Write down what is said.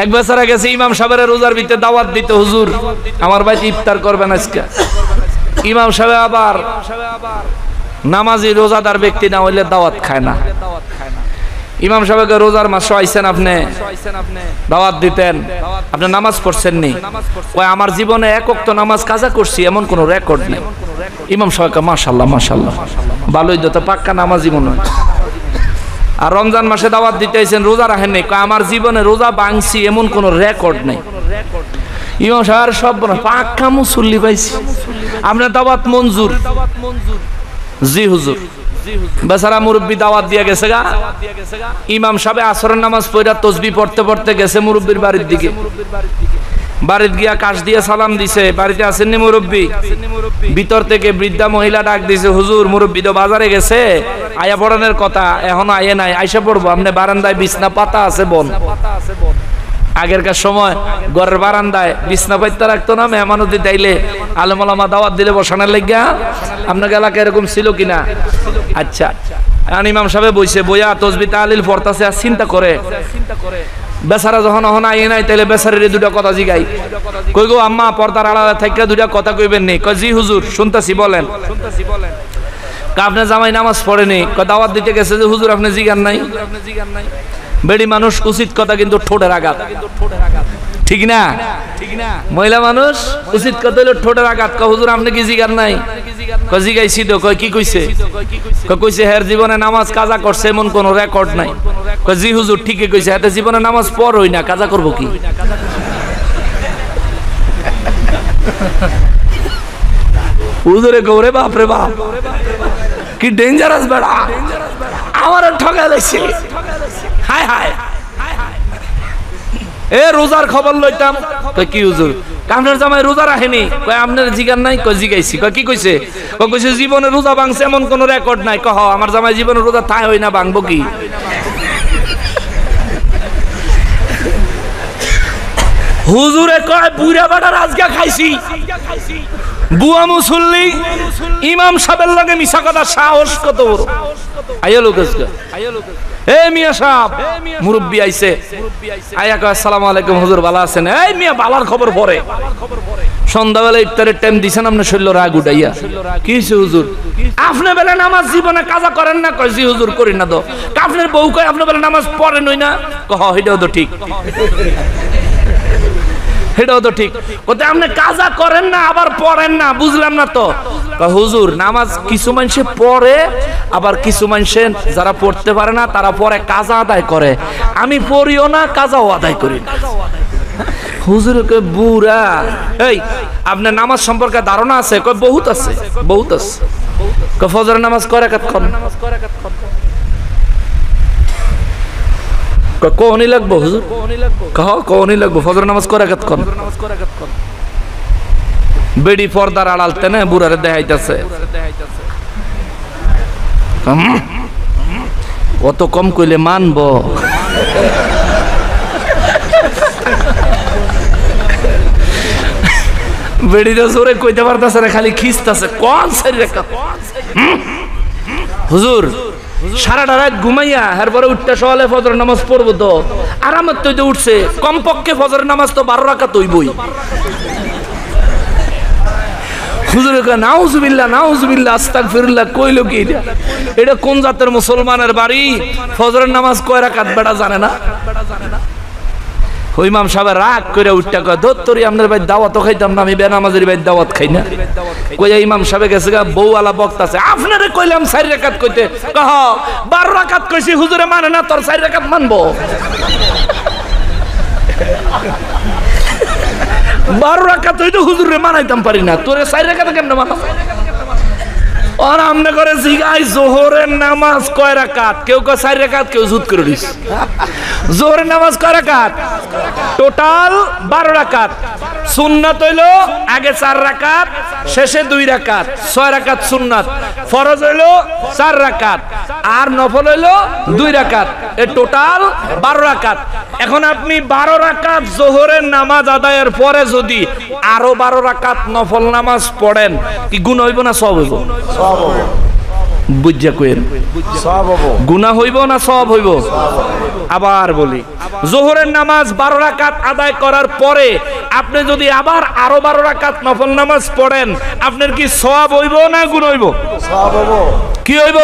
এক বছর গেছে ইমাম সাহেবের রোজার ভিতরে দাওয়াত দিতে, হুজুর আমার বাড়িতে ইফতার করবেন আজকে। ইমাম সাহেব আবার নামাজি রোজাদার ব্যক্তি না হইলে দাওয়াত খায় না। ইমাম সাহেবকে রোজার মাসে আইছেন, আপনি দাওয়াত দিতেন, আপনি নামাজ পড়ছেন নি? কয় আমার জীবনে এক ওয়াক্ত নামাজ কাজা করছি এমন কোন রেকর্ড নেই। ইমাম সাহেবকে মাশাআল্লাহ মাশাআল্লাহ, ভালোই তো পাক্কা নামাজি মনে হয়। আর রমজান মাসে দাওয়াত দিতে আইছেন, রোজা রাখেন নাই? কয় আমার জীবনে রোজা ভাঙছি এমন কোন রেকর্ড নেই। ইমাম সাহেব সব পাক্কা মুসল্লি পাইছি, আপনার দাওয়াত মঞ্জুর। জি হুজুর। বেচারা মুরব্বী দাওয়াত দিয়ে গেছে গা। ইমাম সাহেব আসরের নামাজ পড়া তসবিহ পড়তে পড়তে গেছে মুরব্বীর বাড়ির দিকে। বাড়িতে গিয়া কাশ দিয়ে সালাম দিছে, বাড়িতে আসেননি মুরব্বী? ভিতর থেকে বৃদ্ধা মহিলা ডাক দিছে, হুজুর মুরব্বী তো বাজারে গেছে, আয়া পড়ানোর কথা এখনো আয়ে নাই, আইসা পড়বো। আপনি বারান্দায় বিছনা পাতা আছে বোন। আগেরকার সময় ঘরের বারান্দায় বিছনা পাইতে রাখতো না, মেহমানতি দিলে আলেম ওলামা দাওয়াত দিলে বসানোর লাগিয়া। আপনার এলাকা এরকম ছিল কিনা? আচ্ছা, ইমাম সাহেব বইছে, বইয়া তসবিহ তাহলিল পড়তাছে আর চিন্তা করে। বেচারা যখন অহন আইয়ে নাই, তাইলে বেচারের দুটা কথা জিগাই। কই গো আম্মা, পর্দার আড়ালে থাইকা দুটা কথা কইবেন নি? কয় জি হুজুর শুনতাছি, বলেন। আপনার জামাই নামাজ পড়েনি? কয় দাওয়াত দিতে গেছে যে হুজুর আপনি জিগান নাই? বেড়ি মানুষ উচিত কথা কিন্তু ঠোঁটের আঘাত, ঠিক না? মহিলা মানুষ উচিত কথা হলো ঠোঁটের আঘাত। কয় হুজুর আপনি কি জিগান নাই? কয় জিগাইছি তো। কয় কি কইছে? কইছে হের জীবনে নামাজ কাজা করছে এমন কোন রেকর্ড নাই। কয় জি হুজুর ঠিকই কইছে, এতে জীবনে নামাজ পড়ই না, কাজা করবো কি? হুজুরে গৌরে বাপ রে বাপ, কি ডেঞ্জারাস বেড়া, আমার ঠকা লাইছে। হায় হায়, এ রোজার খবর লইতাম। কয় কি হুজুর? আপনার জামাই রোজা রাখেনি? কয় আপনার জিগান নাই? কয় জিগাইছি। কয় কি কইছে? কইছে জীবনে রোজা ভাঙছে এমন কোন রেকর্ড নাই। কহ আমার জামাই জীবনে রোজা থাই হই না, ভাঙবো কি? হুজুরে কয় বুড়া বাটার আজকে খাইছি। বুয়া মুসল্লি ইমাম সাহেবের লগে মিছা কথা, সাহস কত বড়! আইয়া লোক এ মিয়া সাহেব, মুরব্বি আইছে, আয়া কয় আসসালামু আলাইকুম হুজুর, ভালো আছেন? এই মিয়া বালার খবর পরে। সন্ধ্যাবেলা ইফতারের টাইম দিছেন, আপনি শৈল রাগ উঠাইয়া। কি হইছে হুজুর? আপনি বেলা নামাজ জীবনে কাজা করেন না? কয় জি হুজুর করি না। তো আপনার বউ কয় আপনি বেলা নামাজ পড়েন হই না? কহ এটাও তো ঠিক, এটাও তো ঠিক। কোথায় আপনি কাজা করেন না আবার পড়েন না, বুঝলাম না তো। হুজুর নামাজ কিছু মানুষে পড়ে, আবার কিছু মানুষে যারা পড়তে পারে না তারা পরে কাজা আদায় করে। আমি পড়িও না, কাজাও আদায় করি না। হুজুরকে বুড়া, এই আপনার নামাজ সম্পর্কে ধারণা আছে? কয় বহুত আছে, বহুত আছে। ফজরের নামাজ কয় রাকাত করেন? কোনই লাগবো হুজুর? কহ কোনই লাগবো? ফজর নামাজ কয় রাকাত করেন? বেড়ি পর্দার আড়াল তেনে বুড়ারে দেখাইতেছে। অত কম কইলে মানবো? বেড়িটা জোরে কইতে পারতেছে না, খালি খিস্তাছে। কোন সারি রাকাত? হুজুর সারাটা রাত ঘুমাইয়া এরপরে উঠতে সকালে ফজর নামাজ পড়বো, তো আরামের তো উঠছে। কমপক্ষে ফজর নামাজ তো 12 রাকাত হইবই। হুজুরে কয় নাউজুবিল্লাহ নাউজুবিল্লাহ আস্তাগফিরুল্লাহ। কইলো কি এটা? এটা কোন জাতের মুসলমানের বাড়ি? ফজরের নামাজ কয় রাকাত বেটা জানে না? ইমাম সাহেব রাগ করে উঠটা কয় দত্তরি আপনার ভাই দাওয়াত খাইতাম না, আমি বেনামাজের ভাই দাওয়াত খাই না। কইয়া ইমাম সাহেব গেছে গা, বউ আলা বক্তাছে, আপনারে কইলাম 4 রাকাত কইতে, কহ 12 রাকাত কইছি, হুজুরে মানে না, তোর 4 রাকাত মানবো? 12 রাকাত হইতো হুজুরে মানাইতাম পারি না, তোরে 4 রাকাত কেমনে মানাবো? আর আমনে করে জিগাই জোহরের নামাজ কয় রাকাত? কেউ কয় 4 রাকাত, কেউ জুত করে দিস। জোহরের নামাজ কয় রাকাত? টোটাল 12 রাকাত। সুন্নাত হইল আগে 4 রাকাত, শেষে 2 রাকাত, 6 রাকাত সুন্নাত। ফরজ হইল 4 রাকাত, আর নফল হইল 2 রাকাত। এ টোটাল 12 রাকাত। এখন আপনি 12 রাকাত জোহরের নামাজ আদায়ের পরে যদি আরো 12 রাকাত নফল নামাজ পড়েন, কি গুণ হইব না সব হইব? বুঝা কইেন সব হবো গুনাহ হইব না সওয়াব হইব? আবার বলি, যোহরের নামাজ 12 রাকাত আদায় করার পরে আপনি যদি আবার আরো 12 রাকাত নফল নামাজ পড়েন, আপনার কি সওয়াব হইব না গুনাহ হইব? সব হবো কি হইব?